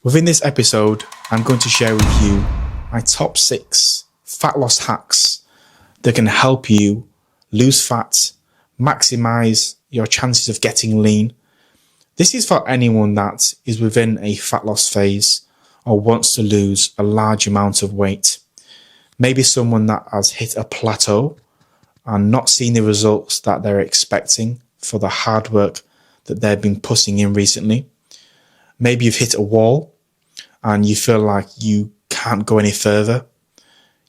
Within this episode, I'm going to share with you my top 6 fat loss hacks that can help you lose fat, maximize your chances of getting lean. This is for anyone that is within a fat loss phase or wants to lose a large amount of weight. Maybe someone that has hit a plateau and not seen the results that they're expecting for the hard work that they've been putting in recently. Maybe you've hit a wall and you feel like you can't go any further.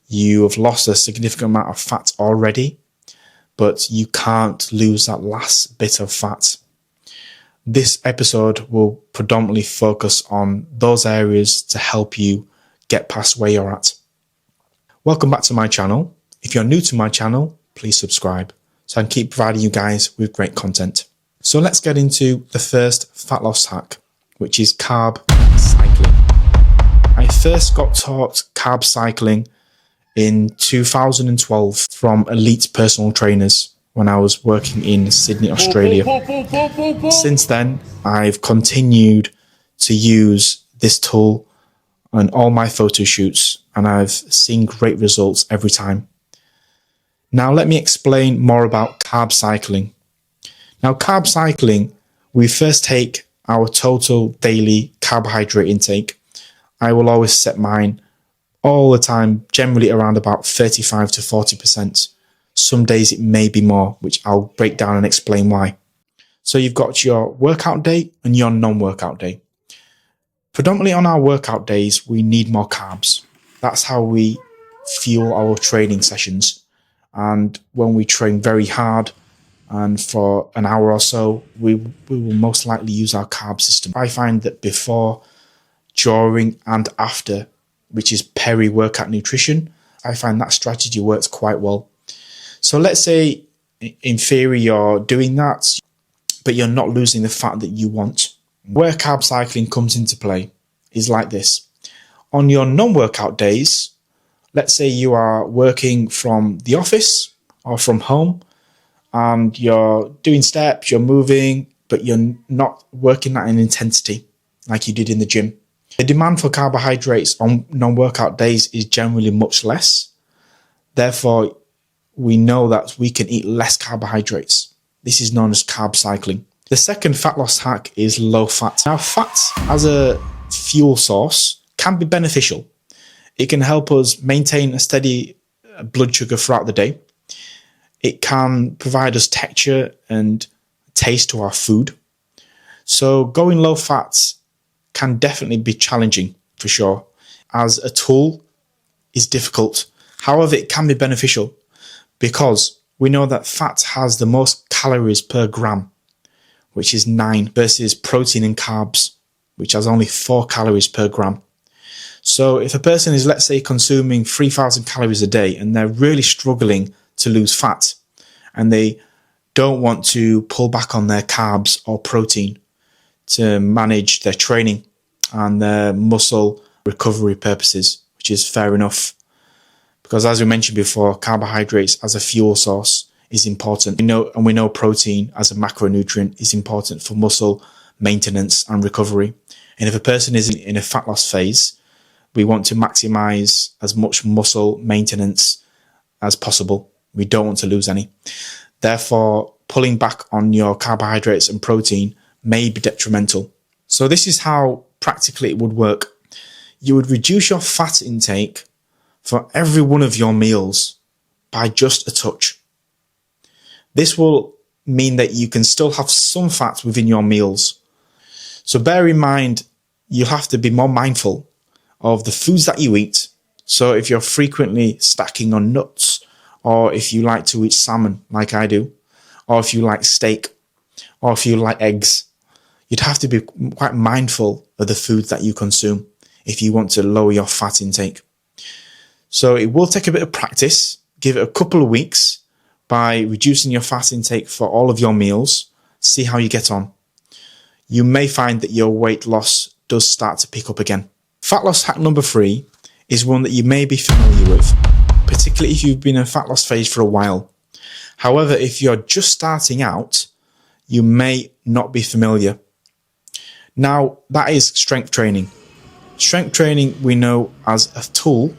You have lost a significant amount of fat already, but you can't lose that last bit of fat. This episode will predominantly focus on those areas to help you get past where you're at. Welcome back to my channel. If you're new to my channel, please subscribe so I can keep providing you guys with great content. So let's get into the first fat loss hack, which is carb cycling. I first got taught carb cycling in 2012 from elite personal trainers when I was working in Sydney, Australia. Since then, I've continued to use this tool on all my photo shoots, and I've seen great results every time. Now, let me explain more about carb cycling. Now, carb cycling, we first take our total daily carbohydrate intake. I will always set mine all the time, generally around about 35 to 40%. Some days it may be more, which I'll break down and explain why. So you've got your workout day and your non-workout day. Predominantly on our workout days, we need more carbs. That's how we fuel our training sessions. And when we train very hard and for an hour or so, we will most likely use our carb system. I find that before, during and after, which is peri-workout nutrition, I find that strategy works quite well. So let's say in theory you're doing that, but you're not losing the fat that you want. Where carb cycling comes into play is like this. On your non-workout days, let's say you are working from the office or from home and you're doing steps, you're moving, but you're not working at an intensity like you did in the gym. The demand for carbohydrates on non-workout days is generally much less. Therefore, we know that we can eat less carbohydrates. This is known as carb cycling. The second fat loss hack is low fat. Now, fat as a fuel source can be beneficial. It can help us maintain a steady blood sugar throughout the day. It can provide us texture and taste to our food. So going low fat can definitely be challenging for sure. As a tool, is difficult. However, it can be beneficial because we know that fat has the most calories per gram, which is 9, versus protein and carbs, which has only 4 calories per gram. So if a person is, let's say, consuming 3,000 calories a day and they're really struggling to lose fat and they don't want to pull back on their carbs or protein to manage their training and their muscle recovery purposes, which is fair enough. Because as we mentioned before, carbohydrates as a fuel source is important. We know protein as a macronutrient is important for muscle maintenance and recovery. And if a person is in a fat loss phase, we want to maximize as much muscle maintenance as possible. We don't want to lose any. Therefore, pulling back on your carbohydrates and protein may be detrimental. So this is how practically it would work. You would reduce your fat intake for every one of your meals by just a touch. This will mean that you can still have some fat within your meals. So bear in mind, you'll have to be more mindful of the foods that you eat. So if you're frequently stacking on nuts, or if you like to eat salmon like I do, or if you like steak, or if you like eggs, you'd have to be quite mindful of the foods that you consume if you want to lower your fat intake. So it will take a bit of practice. Give it a couple of weeks by reducing your fat intake for all of your meals. See how you get on. You may find that your weight loss does start to pick up again. Fat loss hack number 3 is one that you may be familiar with, particularly if you've been in a fat loss phase for a while. However, if you're just starting out, you may not be familiar. Now, that is strength training. Strength training, we know as a tool,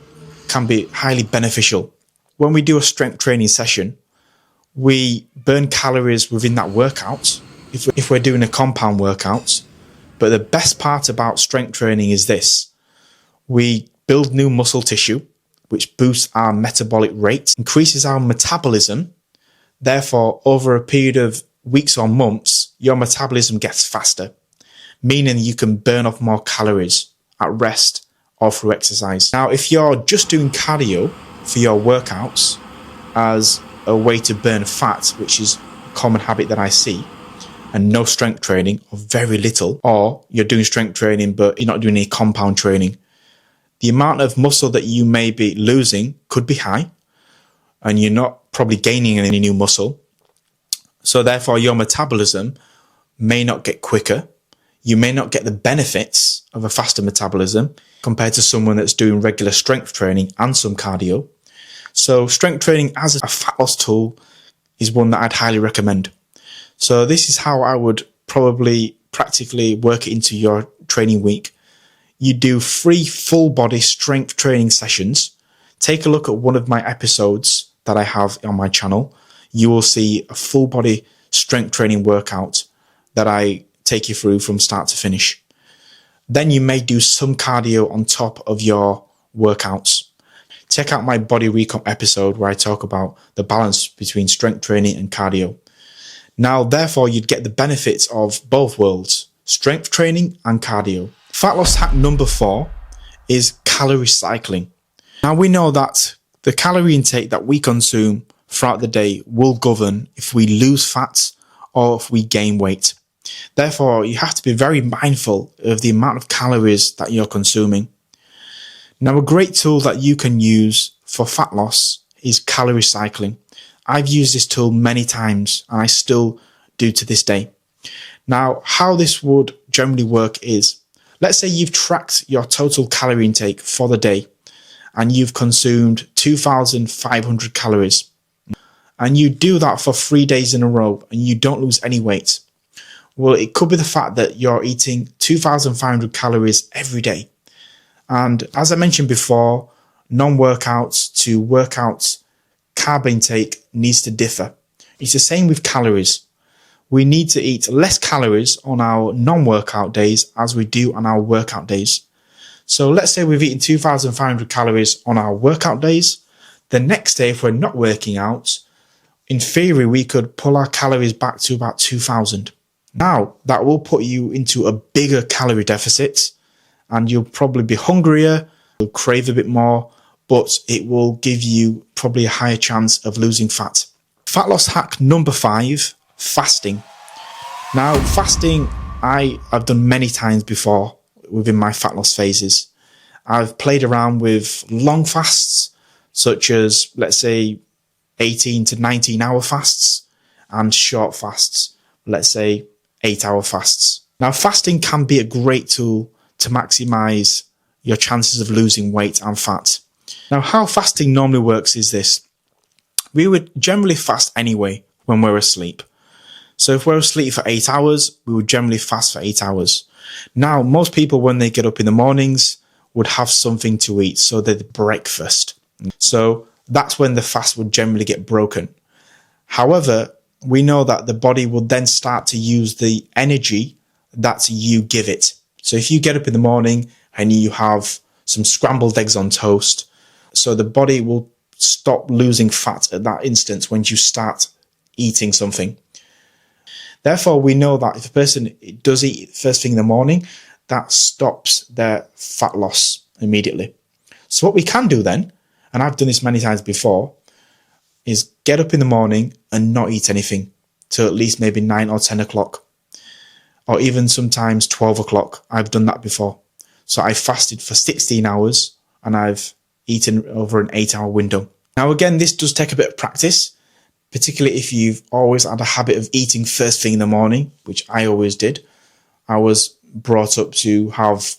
can be highly beneficial. When we do a strength training session, we burn calories within that workout if we're doing a compound workout. But the best part about strength training is this: we build new muscle tissue, which boosts our metabolic rate, increases our metabolism. Therefore, over a period of weeks or months, your metabolism gets faster, meaning you can burn off more calories at rest or through exercise. Now, if you're just doing cardio for your workouts as a way to burn fat, which is a common habit that I see, and no strength training or very little, or you're doing strength training but you're not doing any compound training, the amount of muscle that you may be losing could be high, and you're not probably gaining any new muscle. So therefore your metabolism may not get quicker. You may not get the benefits of a faster metabolism compared to someone that's doing regular strength training and some cardio. So strength training as a fat loss tool is one that I'd highly recommend. So this is how I would probably practically work it into your training week. You do 3 full body strength training sessions. Take a look at one of my episodes that I have on my channel. You will see a full body strength training workout that I take you through from start to finish. Then you may do some cardio on top of your workouts. Check out my body recomp episode where I talk about the balance between strength training and cardio. Now, therefore, you'd get the benefits of both worlds, strength training and cardio. Fat loss hack number 4 is calorie cycling. Now, we know that the calorie intake that we consume throughout the day will govern if we lose fat or if we gain weight. Therefore, you have to be very mindful of the amount of calories that you're consuming. Now, a great tool that you can use for fat loss is calorie cycling. I've used this tool many times and I still do to this day. Now, how this would generally work is, let's say you've tracked your total calorie intake for the day and you've consumed 2,500 calories, and you do that for 3 days in a row and you don't lose any weight. Well, it could be the fact that you're eating 2,500 calories every day. And as I mentioned before, non-workouts to workouts carb intake needs to differ. It's the same with calories. We need to eat less calories on our non-workout days as we do on our workout days. So let's say we've eaten 2,500 calories on our workout days. The next day, if we're not working out, in theory, we could pull our calories back to about 2,000. Now, that will put you into a bigger calorie deficit and you'll probably be hungrier, you'll crave a bit more, but it will give you probably a higher chance of losing fat. Fat loss hack number 5, fasting. Now, fasting, I've done many times before within my fat loss phases. I've played around with long fasts, such as, let's say, 18 to 19 hour fasts, and short fasts, let's say 8-hour fasts. Now, fasting can be a great tool to maximize your chances of losing weight and fat. Now, how fasting normally works is this. We would generally fast anyway when we're asleep. So if we're asleep for 8 hours, we would generally fast for 8 hours. Now, most people, when they get up in the mornings, would have something to eat. So they're breakfast. So that's when the fast would generally get broken. However, we know that the body will then start to use the energy that you give it. So if you get up in the morning and you have some scrambled eggs on toast, so the body will stop losing fat at that instance when you start eating something. Therefore, we know that if a person does eat first thing in the morning, that stops their fat loss immediately. So what we can do then, and I've done this many times before, is get up in the morning and not eat anything till at least maybe 9 or 10 o'clock, or even sometimes 12 o'clock. I've done that before. So I fasted for 16 hours and I've eaten over an 8-hour window. Now, again, this does take a bit of practice, particularly if you've always had a habit of eating first thing in the morning, which I always did. I was brought up to have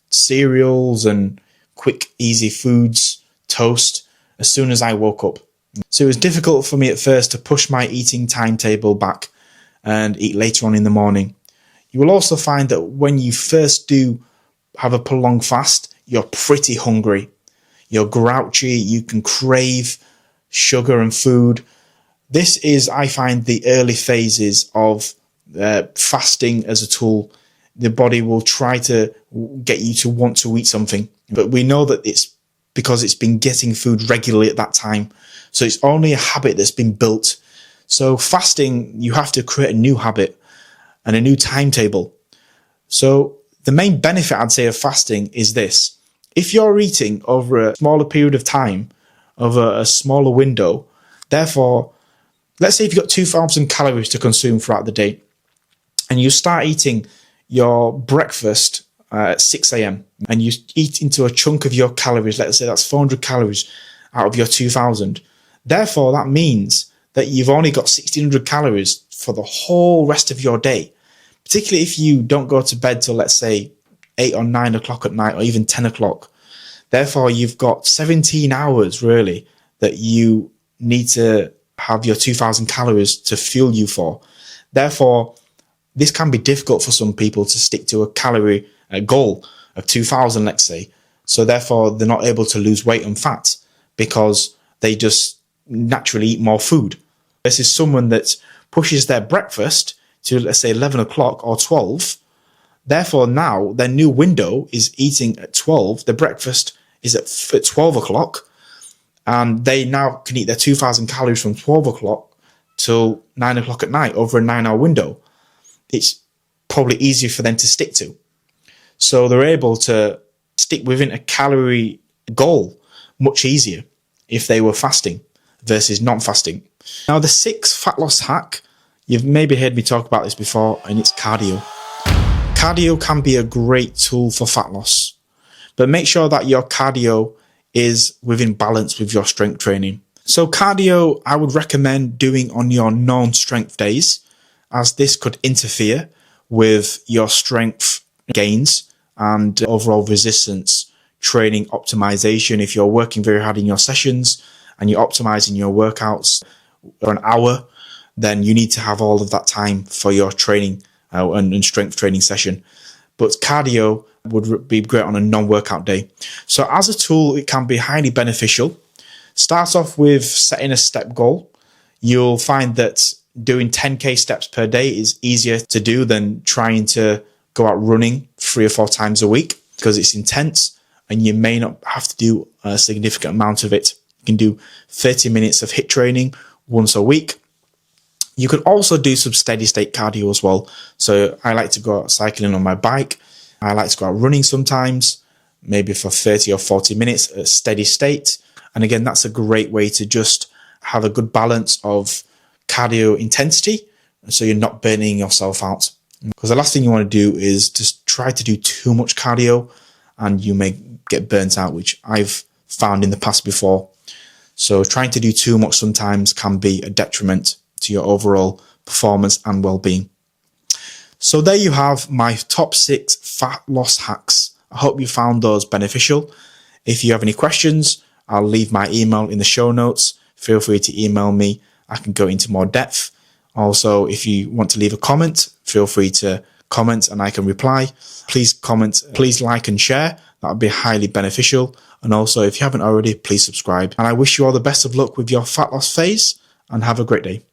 cereals and quick, easy foods, toast, as soon as I woke up. So it was difficult for me at first to push my eating timetable back and eat later on in the morning. You will also find that when you first do have a prolonged fast, you're pretty hungry. You're grouchy, you can crave sugar and food. This is, I find, the early phases of fasting as a tool. The body will try to get you to want to eat something, but we know that it's because it's been getting food regularly at that time. So it's only a habit that's been built. So fasting, you have to create a new habit and a new timetable. So the main benefit, I'd say, of fasting is this. If you're eating over a smaller period of time, over a smaller window, therefore, let's say if you've got 2,000 calories to consume throughout the day, and you start eating your breakfast at 6 a.m. and you eat into a chunk of your calories, let's say that's 400 calories out of your 2,000. Therefore, that means that you've only got 1,600 calories for the whole rest of your day, particularly if you don't go to bed till, let's say, 8 or 9 o'clock at night, or even 10 o'clock. Therefore, you've got 17 hours, really, that you need to have your 2,000 calories to fuel you for. Therefore, this can be difficult for some people to stick to a calorie goal of 2,000, let's say. So therefore, they're not able to lose weight and fat because they just naturally eat more food. This is someone that pushes their breakfast to, let's say, 11 o'clock or 12. Therefore, now their new window is eating at 12. The breakfast is at 12 o'clock. And they now can eat their 2,000 calories from 12 o'clock till 9 o'clock at night over a 9-hour window. It's probably easier for them to stick to. So they're able to stick within a calorie goal much easier if they were fasting versus non-fasting. Now, the sixth fat loss hack, you've maybe heard me talk about this before, and it's cardio. Cardio can be a great tool for fat loss, but make sure that your cardio is within balance with your strength training. So cardio, I would recommend doing on your non-strength days, as this could interfere with your strength gains and overall resistance training optimization. If you're working very hard in your sessions and you're optimizing your workouts for an hour, then you need to have all of that time for your training and strength training session. But cardio would be great on a non-workout day. So as a tool, it can be highly beneficial. Start off with setting a step goal. You'll find that doing 10K steps per day is easier to do than trying to go out running 3 or 4 times a week, because it's intense and you may not have to do a significant amount of it. You can do 30 minutes of HIIT training once a week. You could also do some steady state cardio as well. So I like to go out cycling on my bike. I like to go out running sometimes, maybe for 30 or 40 minutes at steady state. And again, that's a great way to just have a good balance of cardio intensity, so you're not burning yourself out. Because the last thing you want to do is just try to do too much cardio and you may get burnt out, which I've found in the past before. So trying to do too much sometimes can be a detriment to your overall performance and well-being. So there you have my top 6 fat loss hacks. I hope you found those beneficial. If you have any questions, I'll leave my email in the show notes. Feel free to email me. I can go into more depth. Also, if you want to leave a comment, feel free to comment and I can reply. Please comment, please like and share. That would be highly beneficial. And also, if you haven't already, please subscribe. And I wish you all the best of luck with your fat loss phase and have a great day.